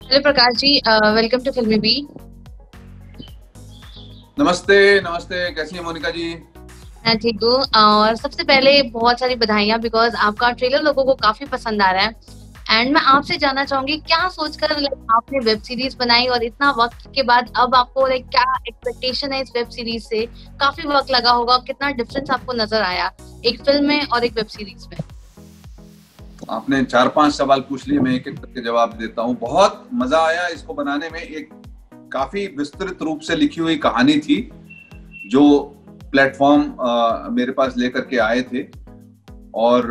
Hello Prakash ji, welcome to फिल्मी बी। नमस्ते। नमस्ते, कैसी है मोनिका जी? मैं ठीक हूँ और सबसे पहले बहुत सारी बधाइयाँ बिकॉज आपका ट्रेलर लोगों को काफी पसंद आ रहा है। एंड मैं आपसे जानना चाहूंगी क्या सोचकर लाइक आपने वेब सीरीज बनाई और इतना वक्त के बाद अब आपको लाइक क्या एक्सपेक्टेशन है इस वेब सीरीज से। काफी वक्त लगा होगा, कितना डिफरेंस आपको नजर आया एक फिल्म में और एक वेब सीरीज में। आपने 4-5 सवाल पूछ लिए, मैं एक एक करके जवाब देता हूँ। बहुत मजा आया इसको बनाने में। एक काफी विस्तृत रूप से लिखी हुई कहानी थी जो प्लेटफॉर्म मेरे पास लेकर के आए थे। और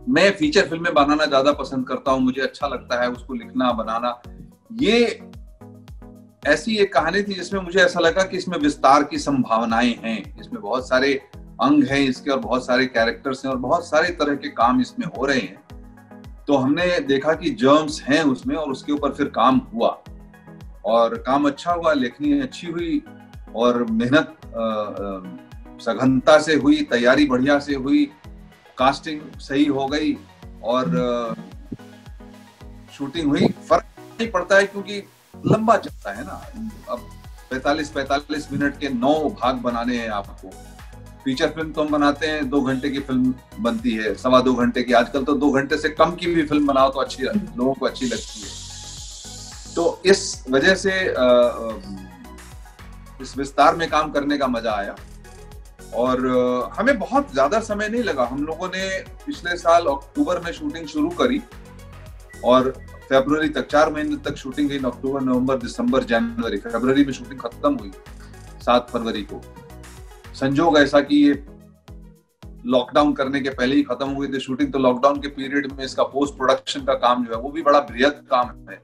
मैं फीचर फिल्में बनाना ज्यादा पसंद करता हूँ, मुझे अच्छा लगता है उसको लिखना बनाना। ये ऐसी एक कहानी थी जिसमें मुझे ऐसा लगा कि इसमें विस्तार की संभावनाएं हैं, इसमें बहुत सारे अंग हैं इसके, और बहुत सारे कैरेक्टर्स हैं, और बहुत सारे तरह के काम इसमें हो रहे हैं। तो हमने देखा कि जर्म्स हैं उसमें, और उसके ऊपर फिर काम हुआ, और काम अच्छा हुआ, लेखनी अच्छी हुई, और मेहनत सघनता से हुई, तैयारी बढ़िया से हुई, कास्टिंग सही हो गई, और शूटिंग हुई। फर्क नहीं पड़ता है क्योंकि लंबा चलता है ना। अब 45-45 मिनट के 9 भाग बनाने हैं आपको। फीचर फिल्म तो हम बनाते हैं, 2 घंटे की फिल्म बनती है, 2.25 घंटे की। आजकल तो 2 घंटे से कम की भी फिल्म बनाओ तो अच्छी, लोगों को अच्छी लगती है। तो इस वजह से इस विस्तार में काम करने का मजा आया। और हमें बहुत ज्यादा समय नहीं लगा। हम लोगों ने पिछले साल अक्टूबर में शूटिंग शुरू करी, और फरवरी तक, 4 महीने तक शूटिंग गई। अक्टूबर, नवंबर, दिसंबर, जनवरी, फरवरी में शूटिंग खत्म हुई 7 फरवरी को। संजोग ऐसा कि ये लॉकडाउन करने के पहले ही खत्म हुई थी शूटिंग। तो लॉकडाउन के पीरियड में इसका पोस्ट प्रोडक्शन का काम जो है वो भी बड़ा बृहद काम है,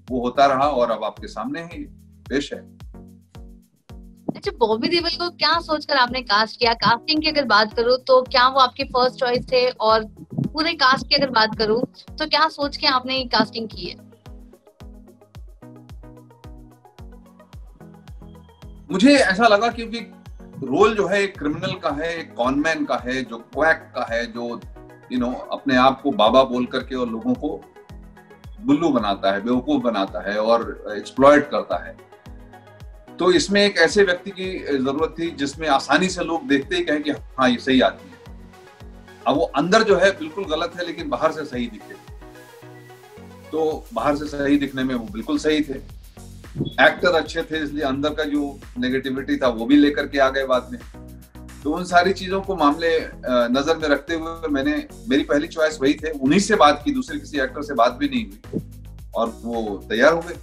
वो होता रहा, और अब आपके सामने ही पेश है। अच्छा, बॉबी देओल को क्या सोचकर आपने कास्ट किया? कास्टिंग की अगर बात करूँ तो क्या वो आपके फर्स्ट चॉइस थे? और पूरे कास्ट की अगर बात करूँ तो क्या सोच के आपने कास्टिंग की है? मुझे ऐसा लगा क्योंकि रोल जो है एक क्रिमिनल का है, एक कॉनमैन का है, जो क्वैक का है, जो अपने आप को बाबा बोल करके और लोगों को बुल्लू बनाता है, बेवकूफ बनाता है और एक्सप्लॉइट करता है। तो इसमें एक ऐसे व्यक्ति की जरूरत थी जिसमें आसानी से लोग देखते ही कहें कि हाँ ये सही आदमी है। अब वो अंदर जो है बिल्कुल गलत है, लेकिन बाहर से सही दिखे। तो बाहर से सही दिखने में वो बिल्कुल सही थे। एक्टर अच्छे थे, इसलिए अंदर का जो नेगेटिविटी था वो भी लेकर के आ गए बाद में। तो उन सारी चीजों को मामले नजर में रखते हुए मेरी पहली चॉइस वही थे। उन्हीं से बात की, दूसरे किसी एक्टर से बात भी नहीं हुई, और वो तैयार हो गए।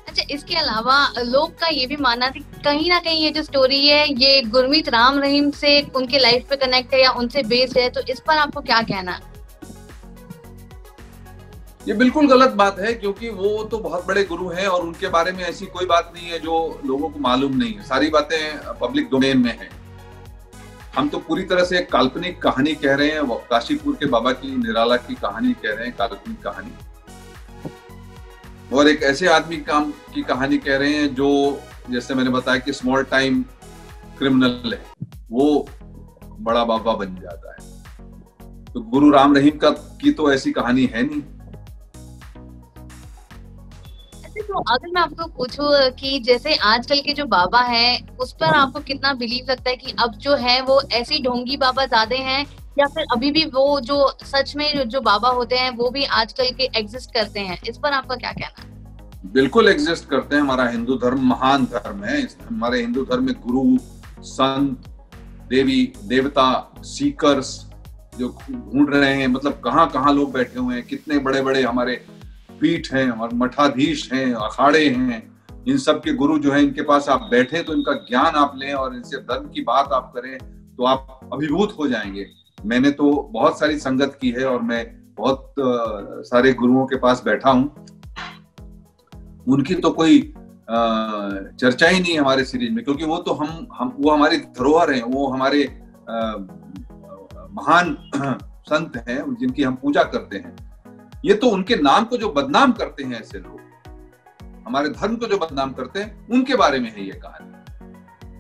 अच्छा, इसके अलावा लोग का ये भी मानना था कि कहीं ना कहीं ये जो स्टोरी है ये गुरमीत राम रहीम से उनके लाइफ पे कनेक्ट है या उनसे बेस्ड है, तो इस पर आपको क्या कहना है? ये बिल्कुल गलत बात है, क्योंकि वो तो बहुत बड़े गुरु हैं, और उनके बारे में ऐसी कोई बात नहीं है जो लोगों को मालूम नहीं है। सारी बातें पब्लिक डोमेन में है। हम तो पूरी तरह से एक काल्पनिक कहानी कह रहे हैं, वो काशीपुर के बाबा की, निराला की कहानी कह रहे हैं, काल्पनिक कहानी। और एक ऐसे आदमी की कहानी कह रहे हैं जो, जैसे मैंने बताया कि स्मॉल टाइम क्रिमिनल है, वो बड़ा बाबा बन जाता है। तो गुरु राम रहीम की तो ऐसी कहानी है नहीं। अच्छा, तो अगर मैं आपको पूछूं कि जैसे आजकल के जो बाबा हैं उस पर आपको कितना बिलीव लगता है कि अब जो है वो ऐसे ढोंगी बाबा ज्यादा हैं, या फिर अभी भी वो जो सच में जो बाबा होते हैं वो भी आजकल के एग्जिस्ट करते हैं? इस पर आपका क्या कहना है? बिल्कुल एग्जिस्ट करते हैं। हमारा हिंदू धर्म महान धर्म है। हमारे हिंदू धर्म में गुरु, संत, देवी देवता, सीकर्स जो ढूंढ रहे हैं, मतलब कहाँ कहाँ लोग बैठे हुए हैं, कितने बड़े बड़े हमारे पीठ हैं, हमारे मठाधीश हैं, अखाड़े हैं। इन सब के गुरु जो है, इनके पास आप बैठे तो इनका ज्ञान आप लें और इनसे धर्म की बात आप करें तो आप अभिभूत हो जाएंगे। मैंने तो बहुत सारी संगत की है, और मैं बहुत सारे गुरुओं के पास बैठा हूँ। उनकी तो कोई चर्चा ही नहीं है हमारे सीरीज में, क्योंकि वो तो हम वो हमारी धरोहर हैं, वो हमारे महान संत हैं जिनकी हम पूजा करते हैं। ये तो उनके नाम को जो बदनाम करते हैं ऐसे लोग, हमारे धर्म को जो बदनाम करते हैं, उनके बारे में है ये कहानी।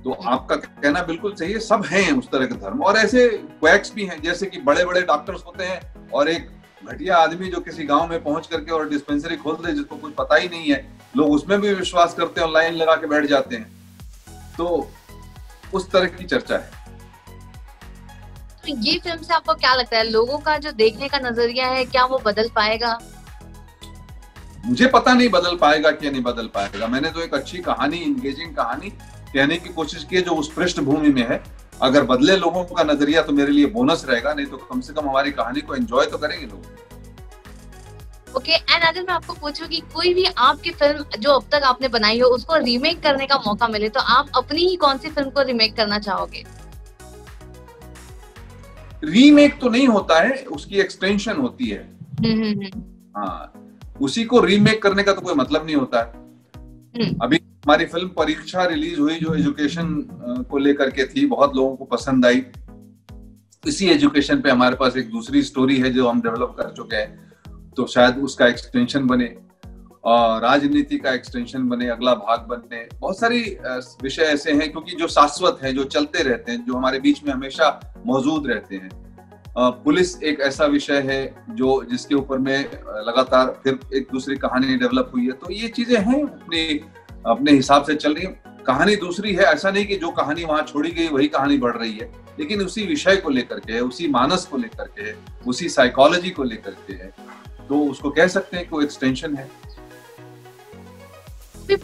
तो आपका कहना बिल्कुल सही है, सब हैं उस तरह के धर्म। और ऐसे क्वैक्स भी हैं, जैसे कि बड़े बड़े डॉक्टर्स होते हैं और एक घटिया आदमी जो किसी गांव में पहुंच करके और डिस्पेंसरी खोल दे जिसको कुछ पता ही नहीं है, लोग उसमें भी विश्वास करते हैं और लाइन लगा के बैठ जाते हैं। तो उस तरह की चर्चा है। तो ये फिल्म से आपको क्या लगता है, लोगों का जो देखने का नजरिया है क्या वो बदल पाएगा? मुझे पता नहीं बदल पाएगा क्या नहीं बदल पाएगा। मैंने तो एक अच्छी कहानी, इंगेजिंग कहानी कहने की कोशिश की है जो उस पृष्ठभूमि में है। अगर बदले लोगों का नजरिया तो मेरे लिए बोनस रहेगा, नहीं तो कम से कम हमारी कहानी को एंजॉय तो करेंगे लोग। ओके, एंड अगर मैं आपको पूछूं कि कोई भी आपकी फिल्म जो अब तक आपने बनाई हो उसको रीमेक करने का मौका मिले तो आप अपनी ही कौन सी फिल्म को रीमेक करना चाहोगे? रीमेक तो नहीं होता है, उसकी एक्सटेंशन होती है। हाँ, उसी को रीमेक करने का तो कोई मतलब नहीं होता है। अभी हमारी फिल्म परीक्षा रिलीज हुई जो एजुकेशन को लेकर के थी, बहुत लोगों को पसंद आई। इसी एजुकेशन पे हमारे पास एक दूसरी स्टोरी है जो हम डेवलप कर चुके हैं, तो शायद उसका एक्सटेंशन बने और राजनीति का एक्सटेंशन बने, अगला भाग बने। बहुत सारी विषय ऐसे हैं क्योंकि जो शाश्वत हैं, जो चलते रहते हैं, जो हमारे बीच में हमेशा मौजूद रहते हैं। पुलिस एक ऐसा विषय है जो जिसके ऊपर में लगातार फिर एक दूसरी कहानी डेवलप हुई है। तो ये चीजें हैं अपने हिसाब से चल रही है। कहानी दूसरी है, ऐसा नहीं कि जो कहानी वहां छोड़ी गई वही कहानी बढ़ रही है, लेकिन उसी विषय को लेकर के है, उसी मानस को लेकर के है, उसी साइकोलॉजी को लेकर के है। तो उसको कह सकते हैं कि वो एक्सटेंशन है।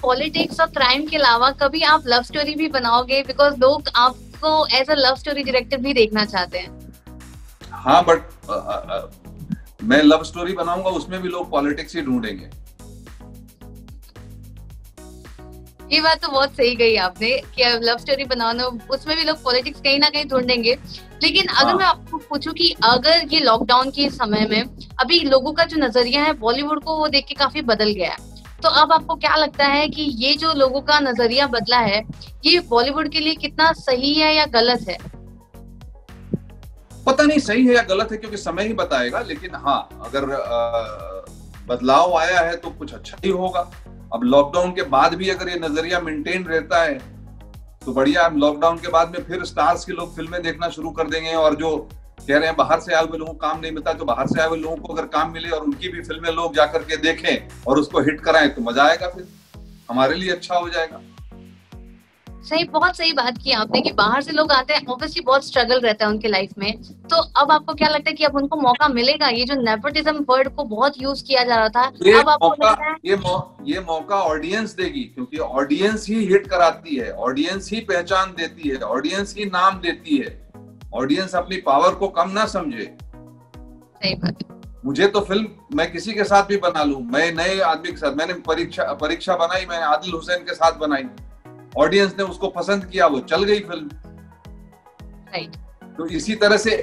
पॉलिटिक्स और क्राइम के अलावा कभी आप लव स्टोरी भी बनाओगे? बिकॉज लोग आपको as a love story director भी देखना चाहते हैं। हाँ, बट मैं लव स्टोरी बनाऊंगा उसमें भी लोग पॉलिटिक्स ही ढूंढेंगे। ये बात तो बहुत सही कही आपने कि लव स्टोरी बनाना उसमें भी लोग पॉलिटिक्स कहीं ना कहीं ढूंढेंगे। लेकिन अगर मैं आपको पूछूं कि अगर ये लॉकडाउन के समय में अभी लोगों का जो नजरिया है बॉलीवुड को वो देख के काफी बदल गया है, तो अब आपको क्या लगता है कि ये जो लोगों का नजरिया बदला है ये बॉलीवुड के लिए कितना सही है या गलत है? पता नहीं सही है या गलत है, क्योंकि समय ही बताएगा। लेकिन हाँ, अगर बदलाव आया है तो कुछ अच्छा ही होगा। अब लॉकडाउन के बाद भी अगर ये नजरिया मेंटेन रहता है तो बढ़िया। लॉकडाउन के बाद में फिर स्टार्स के लोग फिल्में देखना शुरू कर देंगे, और जो कह रहे हैं बाहर से आए हुए लोगों को काम नहीं मिलता, तो बाहर से आए हुए लोगों को अगर काम मिले और उनकी भी फिल्में लोग जाकर के देखें और उसको हिट कराएं तो मजा आएगा, फिर हमारे लिए अच्छा हो जाएगा। सही, बहुत सही बात की आपने कि बाहर से लोग आते हैं, ऑब्वियसली बहुत स्ट्रगल रहता है उनके लाइफ में। तो अब आपको क्या लगता है कि अब उनको मौका मिलेगा? ये जो नेपोटिज्म वर्ड को बहुत यूज किया जा रहा था, अब आपको लगता है ये मौका ऑडियंस देगी, क्योंकि ऑडियंस ही हिट कराती है, ऑडियंस ही पहचान देती है, ऑडियंस ही नाम देती है। ऑडियंस अपनी पावर को कम ना समझे। सही बात। मुझे तो फिल्म मैं किसी के साथ भी बना लूं, मैं नए आदमी के साथ, मैंने परीक्षा बनाई, मैंने आदिल हुसैन के साथ बनाई, ऑडियंस ने उसको पसंद किया, वो चल गई फिल्म। राइट। तो इसी तरह से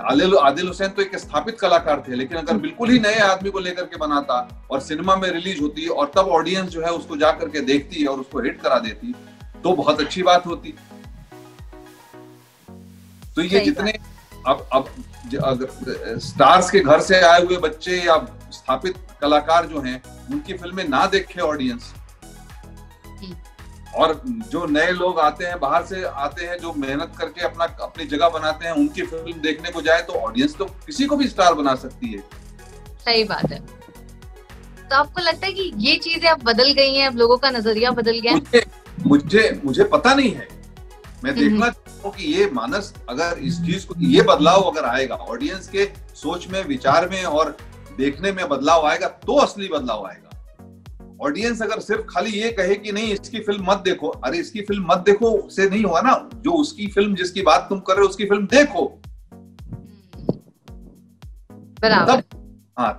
आदिल हुसैन तो एक स्थापित कलाकार थे, लेकिन अगर बिल्कुल ही नए आदमी को लेकर के बनाता और सिनेमा में रिलीज होती और तब ऑडियंस जो है उसको जा करके देखती और उसको हिट करा देती तो बहुत अच्छी बात होती। तो ये जितने अब अगर स्टार्स के घर से आए हुए बच्चे या स्थापित कलाकार जो हैं उनकी फिल्में ना देखे ऑडियंस, और जो नए लोग आते हैं, बाहर से आते हैं, जो मेहनत करके अपनी जगह बनाते हैं, उनकी फिल्म देखने को जाए तो ऑडियंस तो किसी को भी स्टार बना सकती है। सही बात है। तो आपको लगता है कि ये चीजें अब बदल गई हैं, अब लोगों का नजरिया बदल गया है? मुझे पता नहीं है। मैं देखना चाहता हूँ कि ये मानस, अगर इस चीज को, ये बदलाव अगर आएगा ऑडियंस के सोच में, विचार में और देखने में बदलाव आएगा तो असली बदलाव आएगा। ऑडियंस अगर सिर्फ खाली ये कहे कि नहीं इसकी फिल्म मत देखो, अरे इसकी फिल्म मत देखो से नहीं हुआ ना। जो उसकी फिल्म, जिसकी बात तुम कर रहे हो, उसकी फिल्म देखो, बराबर।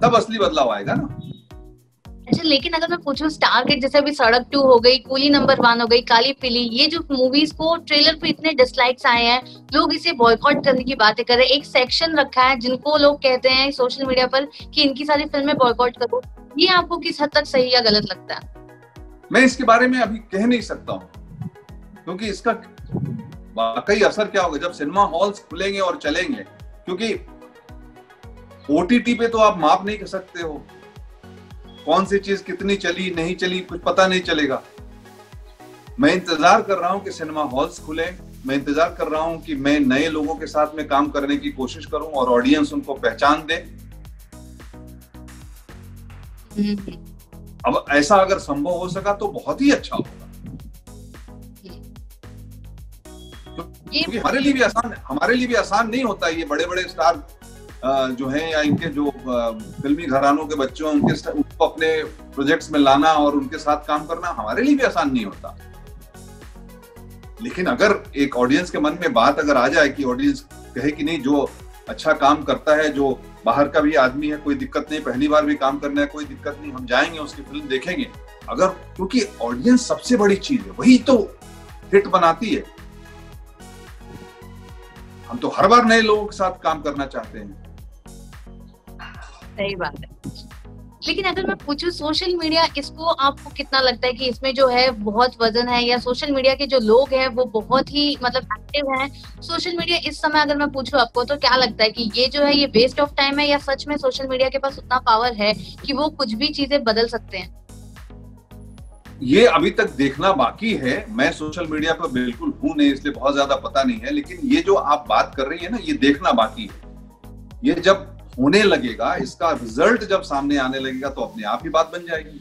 तब असली बदलाव आएगा ना। अच्छा, लेकिन अगर मैं पूछूं स्टारगेट जैसे अभी सड़क 2 हो गई, कूली नंबर 1 हो गई, काली पीली, ये जो मूवीज को ट्रेलर पे इतने डिसलाइक्स आए हैं, लोग इसे बॉयकॉट करने की बातें कर रहे हैं, एक सेक्शन रखा है जिनको लोग कहते हैं सोशल मीडिया पर कि इनकी सारी फिल्में बॉयकॉट करो, ये आपको किस हद तक सही या गलत लगता है? मैं इसके बारे में अभी कह नहीं सकता हूँ, क्योंकि इसका वाकई असर क्या होगा जब सिनेमा हॉल्स खुलेंगे और चलेंगे, क्योंकि ओटीटी पे तो आप माप नहीं कर सकते हो कौन सी चीज कितनी चली नहीं चली, कुछ पता नहीं चलेगा। मैं इंतजार कर रहा हूं कि सिनेमा हॉल्स खुले, मैं इंतजार कर रहा हूं कि मैं नए लोगों के साथ में काम करने की कोशिश करूं और ऑडियंस उनको पहचान दे, हम्म। अब ऐसा अगर संभव हो सका तो बहुत ही अच्छा होगा, ये क्योंकि हमारे लिए भी आसान नहीं होता। ये बड़े बड़े स्टार जो हैं या इनके जो फिल्मी घरानों के बच्चे हैं उनको अपने प्रोजेक्ट्स में लाना और उनके साथ काम करना हमारे लिए भी आसान नहीं होता। लेकिन अगर एक ऑडियंस के मन में बात अगर आ जाए कि ऑडियंस कहे कि नहीं, जो अच्छा काम करता है, जो बाहर का भी आदमी है, कोई दिक्कत नहीं, पहली बार भी काम करना है, कोई दिक्कत नहीं, हम जाएंगे उसकी फिल्म देखेंगे। अगर, क्योंकि ऑडियंस सबसे बड़ी चीज है, वही तो हिट बनाती है। हम तो हर बार नए लोगों के साथ काम करना चाहते हैं। सही बात है। लेकिन अगर मैं पूछूं सोशल मीडिया, इसको आपको कितना लगता है कि इसमें जो है बहुत वजन है, या सोशल मीडिया के जो लोग हैं वो बहुत ही मतलब एक्टिव हैं सोशल मीडिया इस समय, अगर मैं पूछूं आपको तो क्या लगता है कि ये जो है ये वेस्ट ऑफ टाइम है, या सच में सोशल मीडिया के पास उतना पावर है कि वो कुछ भी चीजें बदल सकते हैं? ये अभी तक देखना बाकी है। मैं सोशल मीडिया पर बिल्कुल हूं नहीं, इसलिए बहुत ज्यादा पता नहीं है। लेकिन ये जो आप बात कर रही है ना, ये देखना बाकी है। ये जब होने लगेगा, इसका रिजल्ट जब सामने आने लगेगा तो अपने आप ही बात बन जाएगी।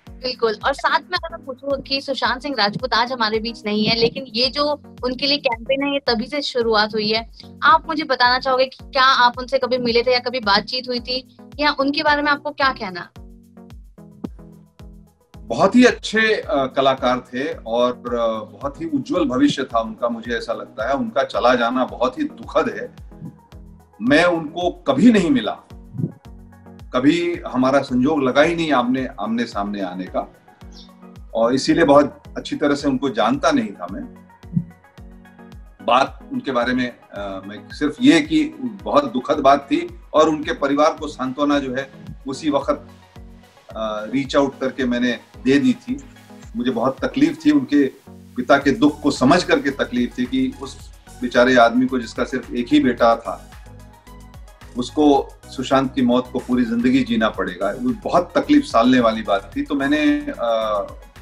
बिल्कुल। और साथ में अगर मैं पूछूं कि सुशांत सिंह राजपूत आज हमारे बीच नहीं है, लेकिन ये जो उनके लिए कैंपेन है ये तभी से शुरुआत हुई है। आप मुझे बताना चाहोगे कि क्या आप उनसे कभी मिले थे या कभी बातचीत हुई थी, या उनके बारे में आपको क्या कहना? बहुत ही अच्छे कलाकार थे और बहुत ही उज्जवल भविष्य था उनका। मुझे ऐसा लगता है उनका चला जाना बहुत ही दुखद है। मैं उनको कभी नहीं मिला, कभी हमारा संयोग लगा ही नहीं आमने सामने आने का, और इसीलिए बहुत अच्छी तरह से उनको जानता नहीं था मैं। बात उनके बारे में मैं सिर्फ ये कि बहुत दुखद बात थी, और उनके परिवार को सांत्वना जो है उसी वक्त रीच आउट करके मैंने दे दी थी। मुझे बहुत तकलीफ थी, उनके पिता के दुख को समझ करके तकलीफ थी कि उस बेचारे आदमी को जिसका सिर्फ एक ही बेटा था, उसको सुशांत की मौत को पूरी जिंदगी जीना पड़ेगा। वो बहुत तकलीफ सालने वाली बात थी। तो मैंने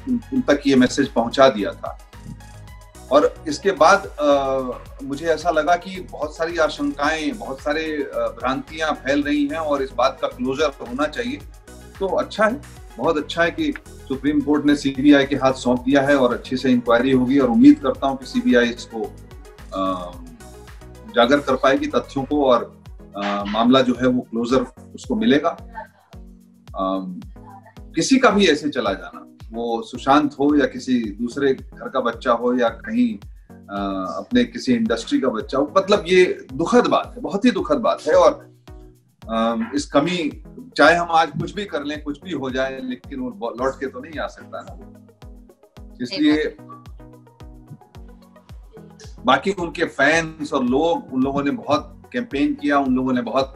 उन तक ये मैसेज पहुंचा दिया था। और इसके बाद मुझे ऐसा लगा कि बहुत सारी आशंकाएं, बहुत सारे भ्रांतियां फैल रही हैं और इस बात का क्लोजर होना चाहिए। तो अच्छा है, बहुत अच्छा है कि सुप्रीम कोर्ट ने सीबीआई के हाथ सौंप दिया है और अच्छी से इंक्वायरी होगी, और उम्मीद करता हूं कि सीबीआई इसको उजागर कर पाएगी तथ्यों को, और मामला जो है वो क्लोजर उसको मिलेगा। किसी का भी ऐसे चला जाना, वो सुशांत हो या किसी दूसरे घर का बच्चा हो या कहीं अपने किसी इंडस्ट्री का बच्चा हो, मतलब ये दुखद बात है, बहुत ही दुखद बात है। और इस कमी, चाहे हम आज कुछ भी कर लें, कुछ भी हो जाए, लेकिन वो लौट के तो नहीं आ सकता ना। इसलिए बाकी उनके फैंस और लोग, उन लोगों ने बहुत कैंपेन किया, उन लोगों ने बहुत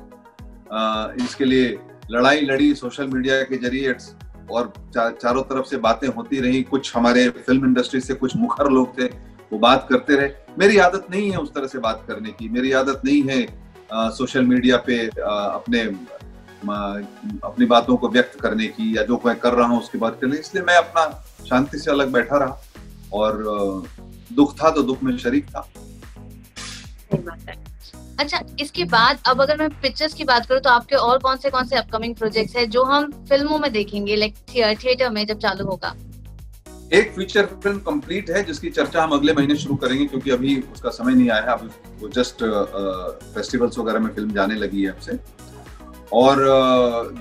इसके लिए लड़ाई लड़ी सोशल मीडिया के जरिए, और चारों तरफ से बातें होती रही। कुछ हमारे फिल्म इंडस्ट्री से कुछ मुखर लोग थे, वो बात करते रहे। मेरी आदत नहीं है उस तरह से बात करने की, मेरी आदत नहीं है सोशल मीडिया पे अपनी बातों को व्यक्त करने की, या जो मैं कर रहा हूँ उसकी बात करने। इसलिए मैं अपना शांति से अलग बैठा रहा, और दुख था तो दुख में शरीक था। अच्छा, इसके बाद अब अगर मैं पिक्चर्स की बात करूं तो आपके और कौन से अपकमिंग प्रोजेक्ट्स हैं जो हम फिल्मों में देखेंगे, लाइक थिएटर में जब चालू होगा? एक फीचर फिल्म कंप्लीट है जिसकी चर्चा हम अगले महीने शुरू करेंगे, क्योंकि अभी उसका समय नहीं आया है। अभी वो जस्ट फेस्टिवल्स वगैरह में फिल्म जाने लगी है अब से। और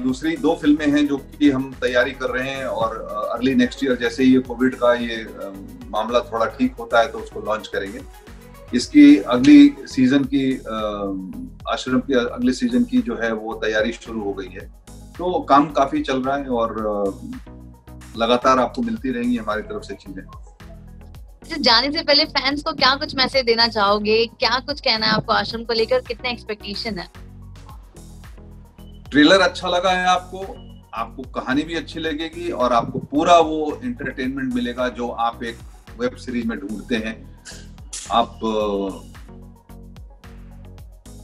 दूसरी 2 फिल्में हैं जो कि हम तैयारी कर रहे हैं, और अर्ली नेक्स्ट ईयर जैसे ही ये कोविड का ये मामला थोड़ा ठीक होता है तो उसको लॉन्च करेंगे। इसकी अगली सीजन की आश्रम की अगले सीजन की जो है वो तैयारी शुरू हो गई है। तो काम काफी चल रहा है, और लगातार आपको मिलती रहेंगी हमारी तरफ से चीजें। जाने से पहले फैंस को क्या कुछ मैसेज देना चाहोगे, क्या कुछ कहना है आपको आश्रम को लेकर, कितने एक्सपेक्टेशन है? ट्रेलर अच्छा लगा है आपको कहानी भी अच्छी लगेगी, और आपको पूरा वो एंटरटेनमेंट मिलेगा जो आप एक वेब सीरीज में ढूंढते हैं।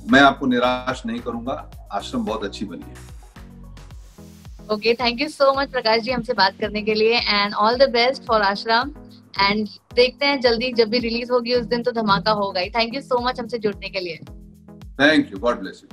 मैं आपको निराश नहीं करूंगा। आश्रम बहुत अच्छी बनी है। Okay, thank you so much Prakash ji हमसे बात करने के लिए, and all the best for आश्रम। एंड देखते हैं जल्दी, जब भी रिलीज होगी उस दिन तो धमाका होगा ही। थैंक यू सो मच हमसे जुड़ने के लिए। Thank you, God bless you.